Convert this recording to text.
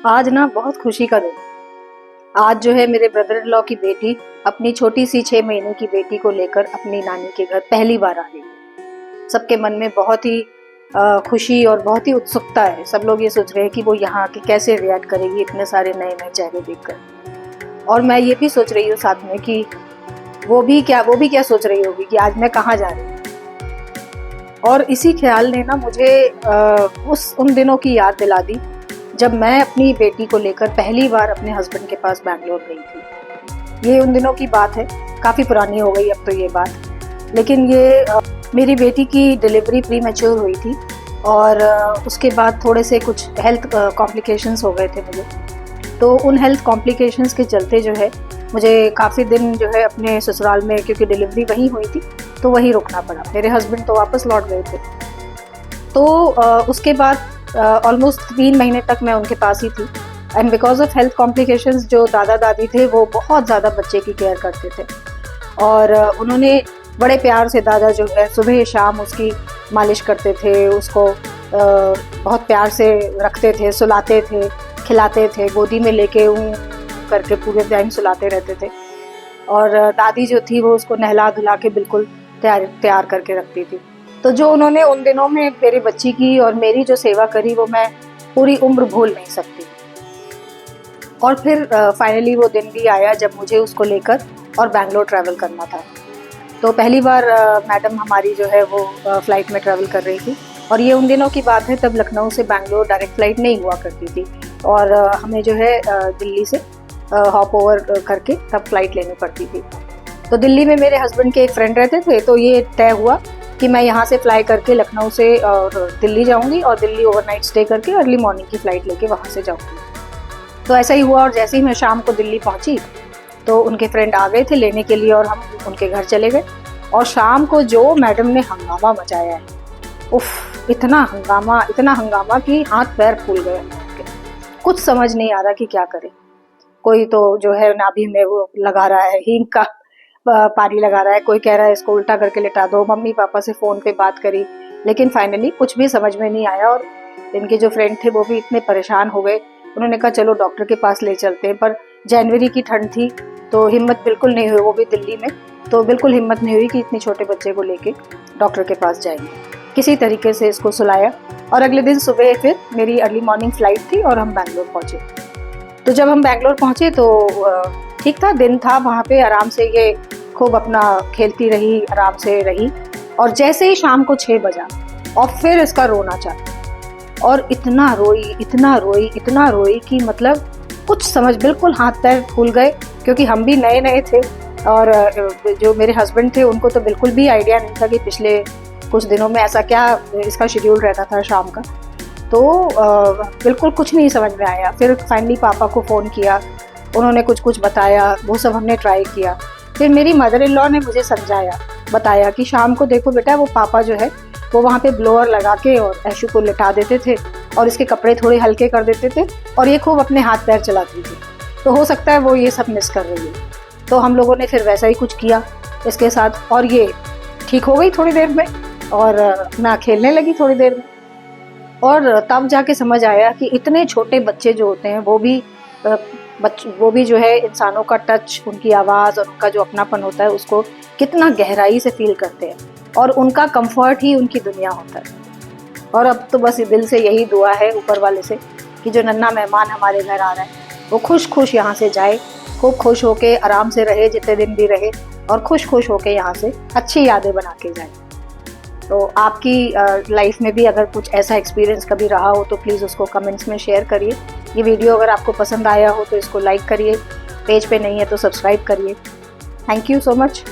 आज ना बहुत खुशी का दिन। आज जो है मेरे ब्रदर इन लॉ की बेटी अपनी छोटी सी 6 महीने की बेटी को लेकर अपनी नानी के घर पहली बार आ रही है। सबके मन में बहुत ही खुशी और बहुत ही उत्सुकता है। सब लोग ये सोच रहे हैं कि वो यहाँ आके कैसे रिएक्ट करेगी इतने सारे नए नए चेहरे देखकर। और मैं ये भी सोच रही हूँ साथ में कि वो भी क्या सोच रही होगी कि आज मैं कहाँ जा रही हूँ। और इसी ख्याल ने ना मुझे उन दिनों की याद दिला दी जब मैं अपनी बेटी को लेकर पहली बार अपने हस्बैंड के पास बैंगलोर गई थी। ये उन दिनों की बात है, काफ़ी पुरानी हो गई अब तो ये बात। लेकिन ये मेरी बेटी की डिलीवरी प्री मैच्योर हुई थी और उसके बाद थोड़े से कुछ हेल्थ कॉम्प्लिकेशंस हो गए थे मुझे। तो उन हेल्थ कॉम्प्लिकेशंस के चलते जो है मुझे काफ़ी दिन जो है अपने ससुराल में, क्योंकि डिलीवरी वहीं हुई थी, तो वहीं रुकना पड़ा। मेरे हस्बैंड तो वापस लौट गए थे। तो उसके बाद ऑलमोस्ट 3 महीने तक मैं उनके पास ही थी। And because of health complications जो दादा दादी थे वो बहुत ज़्यादा बच्चे की केयर करते थे और उन्होंने बड़े प्यार से, दादा जो है सुबह शाम उसकी मालिश करते थे, उसको बहुत प्यार से रखते थे, सुलाते थे, खिलाते थे, गोदी में लेके करके पूरे टाइम सुलाते रहते थे। और दादी जो थी वो उसको नहला धुला के बिल्कुल तैयार करके रखती थी। तो जो उन्होंने उन दिनों में मेरी बच्ची की और मेरी जो सेवा करी वो मैं पूरी उम्र भूल नहीं सकती। और फिर फाइनली वो दिन भी आया जब मुझे उसको लेकर और बैंगलोर ट्रैवल करना था। तो पहली बार मैडम हमारी जो है वो फ़्लाइट में ट्रैवल कर रही थी। और ये उन दिनों की बात है तब लखनऊ से बैंगलोर डायरेक्ट फ़्लाइट नहीं हुआ करती थी और हमें जो है दिल्ली से हॉप ओवर करके तब फ़्लाइट लेनी पड़ती थी। तो दिल्ली में मेरे हस्बैंड के एक फ्रेंड रहते थे, तो ये तय हुआ कि मैं यहाँ से फ्लाई करके लखनऊ से और दिल्ली जाऊँगी और दिल्ली ओवरनाइट स्टे करके अर्ली मॉर्निंग की फ़्लाइट लेके वहाँ से जाऊँगी। तो ऐसा ही हुआ और जैसे ही मैं शाम को दिल्ली पहुँची तो उनके फ्रेंड आ गए थे लेने के लिए और हम उनके घर चले गए। और शाम को जो मैडम ने हंगामा मचाया है, उफ, इतना हंगामा कि हाथ पैर फूल गए। कुछ समझ नहीं आ रहा कि क्या करें। कोई तो जो है नाभि में वो लगा रहा है, हींग का पारी लगा रहा है, कोई कह रहा है इसको उल्टा करके लिटा दो। मम्मी पापा से फ़ोन पे बात करी, लेकिन फाइनली कुछ भी समझ में नहीं आया। और इनके जो फ्रेंड थे वो भी इतने परेशान हो गए, उन्होंने कहा चलो डॉक्टर के पास ले चलते हैं। पर जनवरी की ठंड थी तो हिम्मत बिल्कुल नहीं हुई, वो भी दिल्ली में, तो बिल्कुल हिम्मत नहीं हुई कि इतने छोटे बच्चे को लेके डॉक्टर के पास जाएंगे। किसी तरीके से इसको सुलाया और अगले दिन सुबह फिर मेरी अर्ली मॉर्निंग फ़्लाइट थी और हम बैंगलोर पहुँचे। तो जब हम बैंगलोर पहुँचे तो ठीक था, दिन था, वहाँ पे आराम से ये खूब अपना खेलती रही, आराम से रही। और जैसे ही शाम को 6 बजा और फिर इसका रोना चालू, और इतना रोई कि मतलब कुछ समझ, बिल्कुल हाथ पैर फूल गए, क्योंकि हम भी नए नए थे और जो मेरे हस्बैंड थे उनको तो बिल्कुल भी आइडिया नहीं था कि पिछले कुछ दिनों में ऐसा क्या इसका शेड्यूल रहता था शाम का। तो बिल्कुल कुछ नहीं समझ में आया। फिर फाइनली पापा को फ़ोन किया, उन्होंने कुछ बताया, वो सब हमने ट्राई किया। फिर मेरी मदर इन लॉ ने मुझे बताया कि शाम को देखो बेटा, वो पापा जो है वो वहाँ पे ब्लोअर लगा के और ऐशु को लिटा देते थे और इसके कपड़े थोड़े हल्के कर देते थे और ये खूब अपने हाथ पैर चलाती थी, तो हो सकता है वो ये सब मिस कर रही है। तो हम लोगों ने फिर वैसा ही कुछ किया इसके साथ और ये ठीक हो गई थोड़ी देर में और अपना खेलने लगी थोड़ी देर में। और तब जाके समझ आया कि इतने छोटे बच्चे जो होते हैं वो भी जो है इंसानों का टच, उनकी आवाज़ और उनका जो अपनापन होता है उसको कितना गहराई से फील करते हैं और उनका कंफर्ट ही उनकी दुनिया होता है। और अब तो बस दिल से यही दुआ है ऊपर वाले से कि जो नन्हा मेहमान हमारे घर आ रहा है वो खुश यहाँ से जाए, खूब खुश होके आराम से रहे, जितने दिन भी रहे, और खुश होके यहाँ से अच्छी यादें बना के जाए। तो आपकी लाइफ में भी अगर कुछ ऐसा एक्सपीरियंस कभी रहा हो तो प्लीज़ उसको कमेंट्स में शेयर करिए। ये वीडियो अगर आपको पसंद आया हो तो इसको लाइक करिए, पेज पे नहीं है तो सब्सक्राइब करिए। Thank you so much.